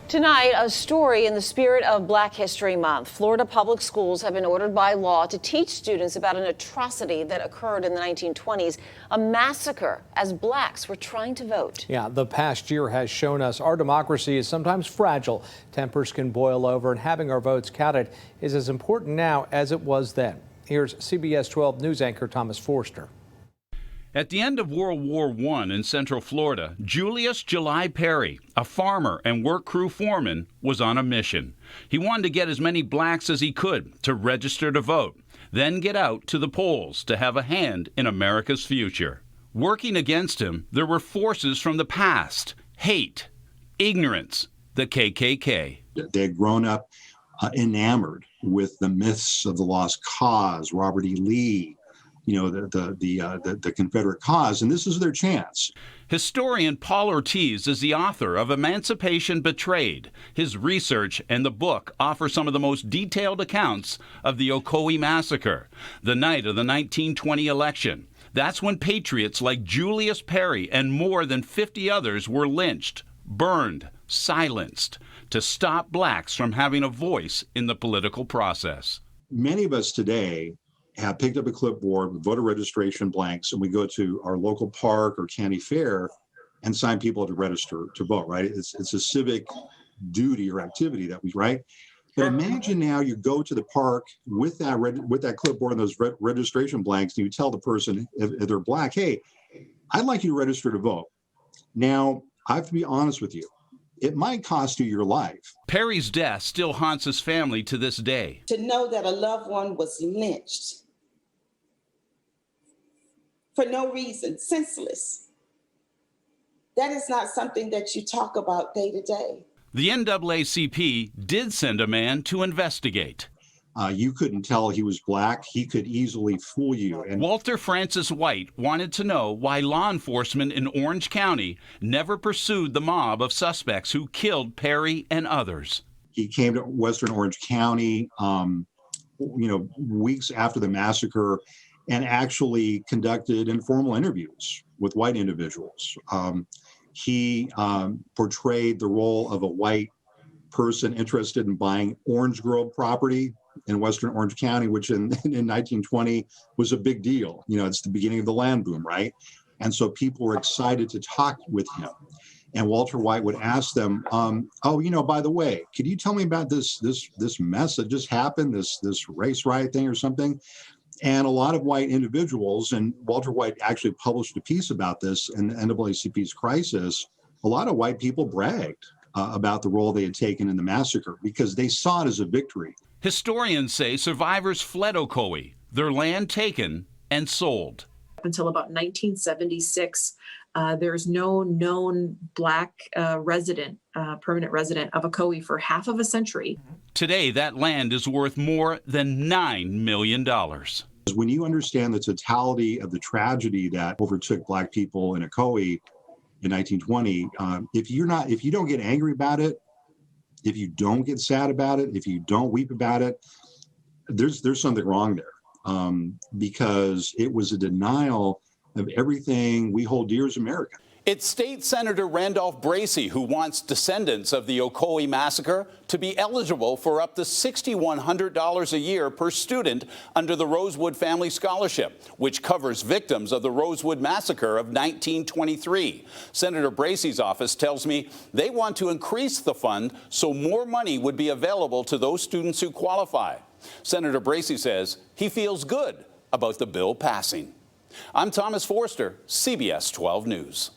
Tonight, a story in the spirit of Black History Month. Florida public schools have been ordered by law to teach students about an atrocity that occurred in the 1920s, a massacre as blacks were trying to vote. Yeah, the past year has shown us our democracy is sometimes fragile. Tempers can boil over, and having our votes counted is as important now as it was then. Here's CBS 12 News anchor Thomas Forster. At the end of World War I in Central Florida, Julius July Perry, a farmer and work crew foreman, was on a mission. He wanted to get as many blacks as he could to register to vote, then get out to the polls to have a hand in America's future. Working against him, there were forces from the past: hate, ignorance, the KKK. They had grown up enamored with the myths of the lost cause, Robert E. Lee, the Confederate cause, and this is their chance. Historian Paul Ortiz is the author of Emancipation Betrayed. His research and the book offer some of the most detailed accounts of the Ocoee massacre, the night of the 1920 election. That's when patriots like Julius Perry and more than 50 others were lynched, burned, silenced, to stop blacks from having a voice in the political process. Many of us today have picked up a clipboard with voter registration blanks, and we go to our local park or county fair and sign people to register to vote, right? It's a civic duty or activity that we, right? But imagine now you go to the park with that clipboard and those registration blanks, and you tell the person, if they're black, hey, I'd like you to register to vote. Now, I have to be honest with you. It might cost you your life. Perry's death still haunts his family to this day. To know that a loved one was lynched for no reason, senseless, that is not something that you talk about day to day. The NAACP did send a man to investigate. You couldn't tell he was black. He could easily fool you. And Walter Francis White wanted to know why law enforcement in Orange County never pursued the mob of suspects who killed Perry and others. He came to Western Orange County, weeks after the massacre, and actually conducted informal interviews with white individuals. He portrayed the role of a white person interested in buying orange grove property in Western Orange County, which in 1920 was a big deal. It's the beginning of the land boom, right? And so people were excited to talk with him. And Walter White would ask them, by the way, could you tell me about this mess that just happened, this race riot thing or something? And a lot of white individuals, and Walter White actually published a piece about this in the NAACP's crisis, a lot of white people bragged about the role they had taken in the massacre because they saw it as a victory. Historians say survivors fled Ocoee, their land taken and sold. Up until about 1976, there's no known black permanent resident of Ocoee for half of a century. Today, that land is worth more than $9 million. When you understand the totality of the tragedy that overtook black people in Ocoee in 1920, if you don't get angry about it, if you don't get sad about it, if you don't weep about it, there's something wrong there, because it was a denial of everything we hold dear as America. It's State Senator Randolph Bracey who wants descendants of the Ocoee massacre to be eligible for up to $6,100 a year per student under the Rosewood Family Scholarship, which covers victims of the Rosewood Massacre of 1923. Senator Bracey's office tells me they want to increase the fund so more money would be available to those students who qualify. Senator Bracey says he feels good about the bill passing. I'm Thomas Forster, CBS 12 News.